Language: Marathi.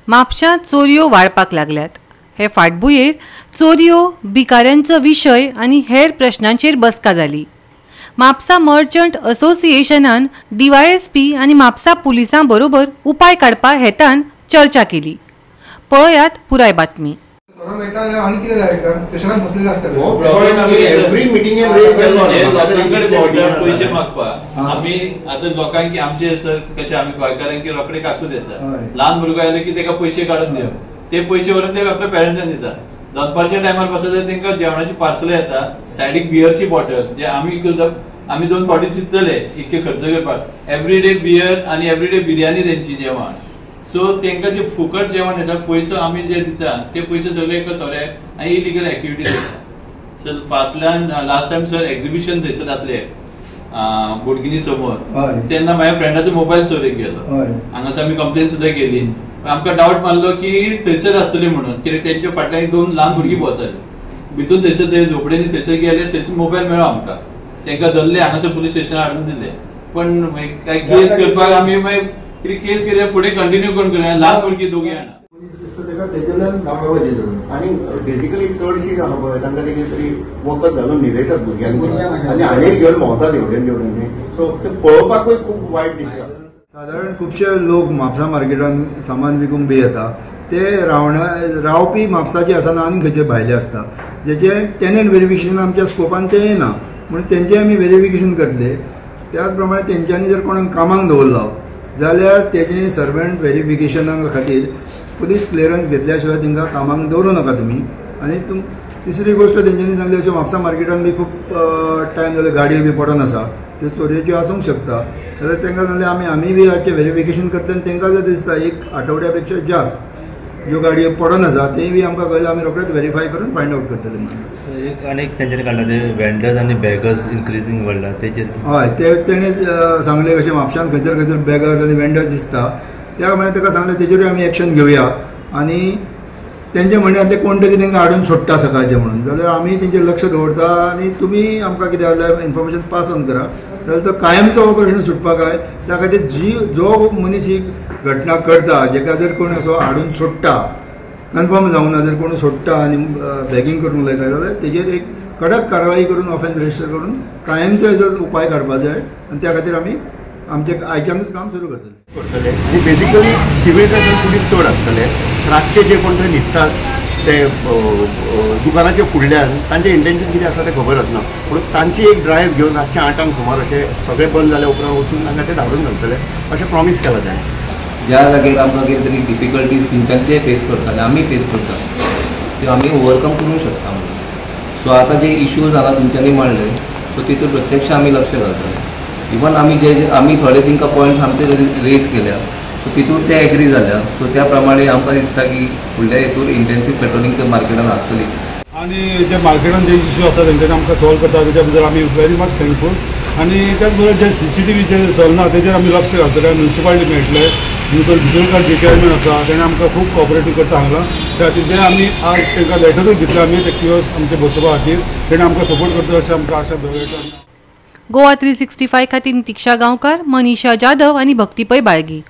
म्हापशांत चोरयो वाडपाक लागल्यात। हे फाटभुंयेर चोरयो, भिकाऱ्यांचो विशय आनी हेर प्रश्नांचेर बसका जाली। म्हापसा मर्चंट असोसिएशनान DYSP आनी म्हापसा पुलिसां बरोबर उपाय काडपा हेतान चर्चा केली। पळयात पुराय बातमी। पैसे मागपा आम्ही आता लोकांक आमचे सर कशे आम्ही गोंयकारांक रोकडे काकून देता। ल्हान भुरगो आयलो की तेका पैसे काडून दिवप, ते पैसे व्हरून ते आपल्या पेरेंट्सांक दिता। दनपारच्या टायमार बसत तेंका जेवणाची पार्सल येता, सायडीक बियरची बॉटल जे आम्ही 2 फावटी चिंतले इतके खर्च करपाक। एवरीडे बियर आणि एवरीडे बिर्याणी तेंची जेवण। सो तेंका जे फुकट जेवण येता पैसो आम्ही जे दिता ते पैसे सगळे एका सोऱ्याक आनी इलिगल एक्टिविटी करता। सर फाटल्यान लास्ट टाइम सर एक्झिबिशन थंयसर जातले बोडगिनी समोर, तेन्ना माझ्या फ्रेंडाचो मोबाईल चोरीक गेलो। हांगासर आम्ही कंप्लेन सुद्धा केली। आमकां डाऊट मारलो की थंयसर आसतले म्हणून, कित्याक तेंच्या फाटल्यान 2 ल्हान भुरगीं भोंवताली भितून। थंयसर ते झोपडेनी थंयसर गेले, थंयसर मोबाईल मेळ्ळो आमकां। तेंका धरले, हांगासर पुलीस स्टेशनार हाडून दिले। पण काय केस करपाक आमी मागीर केस केल्या फुडें कंटिन्यू कोण करना, ल्हान भुरगीं दोगी जाणां। आणि बेसिकली चडशी तांकां कितें तरी वखद घालून न्हिदयतात भुरग्यांक आनी आनीक घेवन भोंवतात एवढ्यांनी। सो ते पळोवपाकूय खूब वायट दिसता। साधारण खुबशे लोक म्हापसा मार्केटान सामान विकूंक बी येता, ते रावपी म्हापसाचे आसना आनी खंयचे भायले आसता, जेचे टेनंट व्हेरिफिकेशन आमच्या स्कोपान ते येना, म्हणून तेंचे आमी व्हेरिफिकेशन करतले। त्याच प्रमाणे तेंच्यांनी जर कोणाक कामाक दवरलो जाल्यार तेजे सर्वंट व्हेरिफिकेशना खातीर पुलीस क्लियरन्स घेतल्या शिवाय तांकां कामाक दवरूं नाका तुमी। आनी तिसरी गोष्ट तेंच्यांनी सांगली अशें म्हापसा मार्केटान बी खूब टायम जाले गाडयो बी पडून आसा, त्यो चोरयेच्यो आसूंक शकता, जाल्यार तांकां सांगलें आमी बी हाचें व्हेरिफिकेशन करतले आनी तांकां जर दिसता 1 आठवड्या पेक्षा जास्त ज्यो गाडयो पडून आसा तेय बी आमकां कळयल्यार आमी रोखडेच व्हेरीफाय करून फायंड आउट करतले। एक आनीक तेंच्यांनी काडला ते वेंडर्स आनी बॅगर्स इन्क्रिजींग वाडला तेचेर। हय, तेणें सांगलें कशें म्हापशांत खंयसर बॅगर्स आनी वेंडर्स दिसता, त्या प्रमाणे ताका सांगलें तेचेरूय आमी एक्शन घेवया। आनी तेंचे म्हणण्यातले कोण तरी तांकां हाडून सोडटा सकाळचें म्हणून, जाल्यार आमी तेंचेर लक्ष दवरता आनी तुमी आमकां कितें जाल्यार इन्फॉर्मेशन पास ऑन करा, जाल्यार तो कायमचो हो प्रश्न सुटपाक जाय। त्या खातीर जो मनीस ही घटना करता, जेका जर कोण असो हाडून सोडटा, कन्फर्म जावंक ना, जर कोण सोडटा आनी बॅगिंग करून उलयता जाल्यार तेजेर एक कडक कारवाई करून ऑफेन्स रजिस्टर करून कायमचो हेजो उपाय काडपाक जाय। आनी त्या खातीर आमी आमचे आयच्यानूच काम सुरू करतले। आनी बेसिकली सिव्हील ड्रेसान पुलीस चड आसतले, रातचे जे कोण थंय न्हिदतात ते दुकानाच्या फुडल्यान तांचें इंटेन्शन कितें आसा तें खबर आसना, पूण तांची एक ड्रायव्ह घेवन रातचे 8 सुमार अशें सगळें बंद जाल्या उपरांत वचून तांकां ते धाडून घालतले अशें प्रॉमीस केला जाय। ज्या जागेर आमकां कितें तरी डिफिकल्टीज तेंच्यांचे फेस करताले आमी फेस करता त्यो आमी ओवरकम करूंक शकता। सो आतां जे इश्यूज जाला तुमच्यांनी मांडले, सो तितून प्रत्यक्ष आमी लक्ष घालतले। इवन आमी आमी थोडे तांकां पॉयंट्स आमचे रेज केल्या, सो तितून ते एग्री जाल्या। सो त्या प्रमाणे आमकां दिसता की फुडल्या हितून इंटेन्सीव पेट्रोलिंग त्या मार्केटान आसतली। आनी जे मार्केटान जे इश्यू आसा तेंच्यांनी आमकां सॉल्व करता, तेच्या बद्दल आमी व्हेरी मच थँकफूल। आनी त्याच बरोबर जे CCTV जे चलना तेजेर आमी लक्ष घालतले। म्युनिसिपालिटी मेळटले, म्युनिसिपल कार्ड जे चेअरमॅन आसा तेणें आमकां खूब कॉपरेटीव करता हांगा। त्या खातीर जे आमी आज तांकां लेटरूय दितले आमी ते किओस आमचे बसोवपा खातीर, तेणें आमकां सपोर्ट करता अशें आमकां आशा दवरता। गोवा 365 खातीर नितिक्षा गांवकार, मनीषा जाधव आनी भक्तीपय बाळगी।